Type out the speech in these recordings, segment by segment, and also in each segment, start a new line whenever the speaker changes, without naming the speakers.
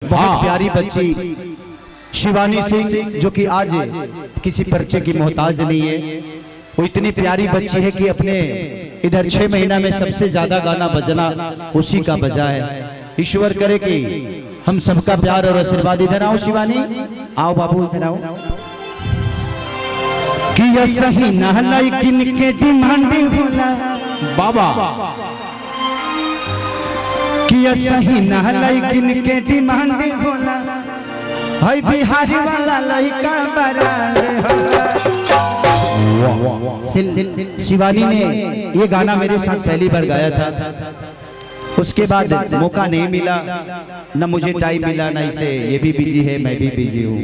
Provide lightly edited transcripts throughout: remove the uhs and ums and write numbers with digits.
बहुत प्यारी बच्ची शिवानी सिंह, जो कि आज किसी परिचय की मोहताज नहीं है। वो इतनी प्यारी बच्ची है कि अपने इधर 6 महीना में सबसे ज्यादा गाना बजना उसी का बजा है। ईश्वर करे कि हम सबका प्यार और आशीर्वाद। इधर आओ शिवानी, आओ बाबू इधर आओ। कि ये सही नहलाई किन के डिमांड होला बाबा, कि ये सही नहलाई किन के डिमांड होला, हाय बिहारी वाला लड़का बड़ा। शिवानी ने ये गाना मेरे साथ पहली बार गाया था, उसके बाद मौका नहीं मिला, न मुझे टाइम मिला, न इसे। ये भी बिजी है, मैं भी बिजी हूँ,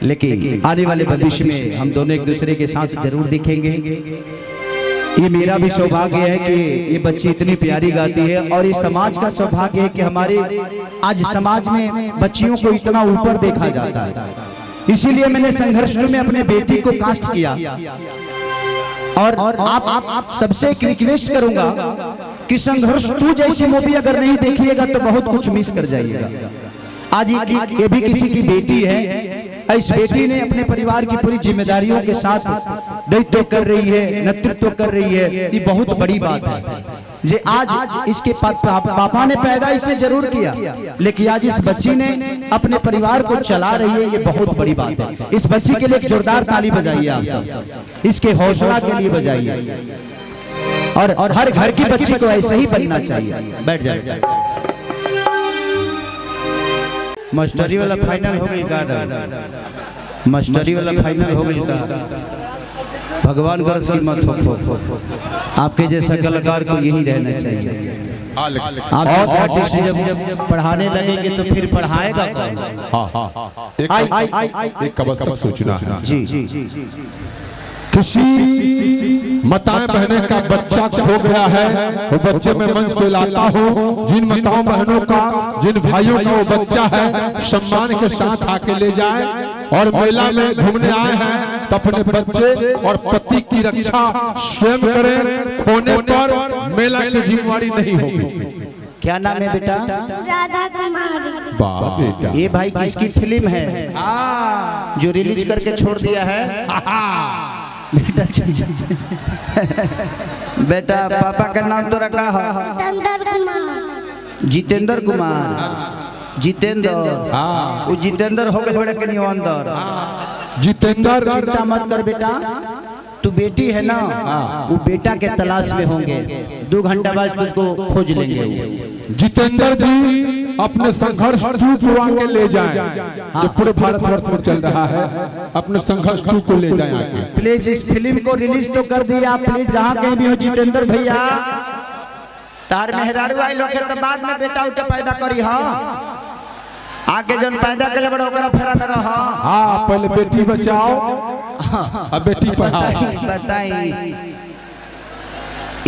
लेकिन आने वाले भविष्य में हम दोनों एक दूसरे के साथ जरूर दिखेंगे। ये मेरा भी सौभाग्य है कि ये बच्ची इतनी प्यारी गाती है, और ये समाज का सौभाग्य है कि हमारे आज समाज में बच्चियों को इतना ऊपर देखा जाता है। इसीलिए मैंने संघर्ष में अपने बेटी को कास्ट किया। और आप सबसे एक रिक्वेस्ट करूंगा कि संघर्ष 2 जैसी मूवी अगर नहीं देखिएगा तो बहुत कुछ मिस कर जाइएगा। आज ये भी किसी की बेटी है, इस बेटी ने अपने परिवार की पूरी जिम्मेदारियों के साथ दायित्व कर रही है, नेतृत्व कर रही है। ये बहुत बड़ी बात है। जे आज इसके पापा ने पैदा इसे जरूर किया, लेकिन आज इस बच्ची ने अपने परिवार को चला रही है, ये बहुत बड़ी बात है। इस बच्ची के लिए एक जोरदार ताली बजाइए आप सब, इसके हौसला के लिए बजाइए। और हर घर की बच्ची को ऐसे ही बनना चाहिए। बैठ जाए। मास्टरी वाला फाइनल हो गई का? मास्टरी वाला फाइनल हो गई का? भगवान कर सी मत हो। आपके जैसा कलाकार को यही रहना चाहिए। आप आर्टिस्ट जब पढ़ाने लगेंगे तो फिर पढ़ाएगा कौन?
एक आवश्यक सूचना है
जी।
किसी माताएं बहने का बच्चा खो गया है, वो बच्चे में मंच पे लाता हूँ। जिन माताओं बहनों का, जिन भाइयों का वो बच्चा है, सम्मान के साथ आके ले जाए। और मेला में घूमने आए हैं तो अपने बच्चे और पति की रक्षा स्वयं करें। खोने पर मेला की जिम्मेवारी नहीं होगी।
क्या नाम है बेटा?
राधा कुमारी।
वाह बेटा,
ये भाई किसकी फिल्म है जो रिलीज करके छोड़ दिया है? बेटा बेटा पापा का नाम तो रखा है जितेंद्र कुमार। जितेंद्र, वो जितेंद्र हो गए बड़े के नहीं अंदर।
जितेंद्र
चिंता मत कर बेटा, तू बेटी है ना, वो बेटा के तलाश में होंगे। 2 घंटा बाद तुझको खोज लेंगे।
जितेंद्र जी अपने संघर्ष 2 को आगे ले जाएं, जो पूरे भारतवर्ष में चल रहा है। अपने संघर्ष 2 को ले जाएं आगे।
प्लीज इस फिल्म को रिलीज तो कर दिया। प्लीज जहाँ कहीं भी हो जितेंद्र भैया, तार मेहरारू आई लोग तो बाद में बेटा उठे पैदा करी। हाँ आगे जन पैदा कर बड़ा ओकरा फेरा में रहा।
हाँ पहले बेटी बचाओ, अब बेटी पढ़ाओ।
बताई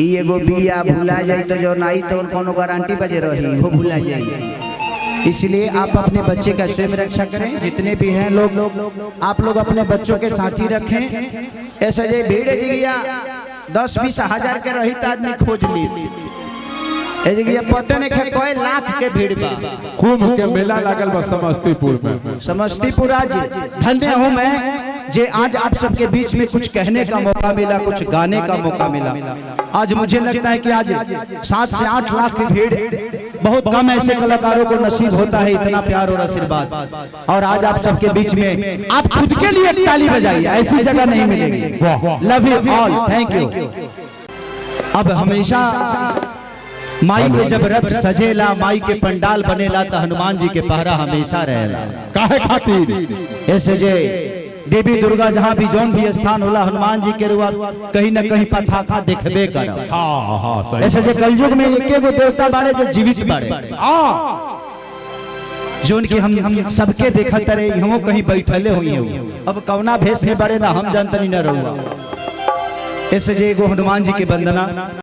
एगो बिया भूला जाए तो जो नहीं तो कोनो गारंटी बजे रही वो भूला जाए। इसलिए आप अपने बच्चे का स्वयं रक्षा करें। जितने भी हैं लोग आप लोग अपने बच्चों के साथी रखें। ऐसा जे भीड़ जगह 10-20 हजार के रही तो आदमी खोज ली, पता नहीं कोई लाख के भीड़ बा।
कुंभ के मेला लागल बा समस्तीपुर में।
समस्तीपुर आज धन्य हूँ मैं जे आज आप सबके बीच में कुछ कहने का मौका मिला, कुछ गाने का मौका मिला। आज मुझे लगता है कि आज 7 से 8 लाख की भीड़, बहुत कम ऐसे कलाकारों को नसीब होता है इतना प्यार और आशीर्वाद। और आज आप सबके बीच में आप खुद के लिए ताली बजाइए, ऐसी जगह नहीं मिलेगी। Love you all, thank you. अब हमेशा माई के जब रथ सजेला, माई के पंडाल बनेला तो हनुमान जी के पहरा हमेशा रहेला।
काहे खातिर?
ऐसे जे देवी दुर्गा जहाँ भी जौन भी स्थान होला, हनुमान जी के रुआ कहीं न कहीं पताका देखबे करब।
हाँ सही।
ऐसे जे कलयुग में एकेगो देवता बाड़े जो जीवित बाड़े, जोन की हम सबके देखत रहे, हमो कहीं बैठले हुई। अब कौना भेष में बड़े ना हम जानतनी न रहुआ। ऐसे जे एगो हनुमान जी के वंदना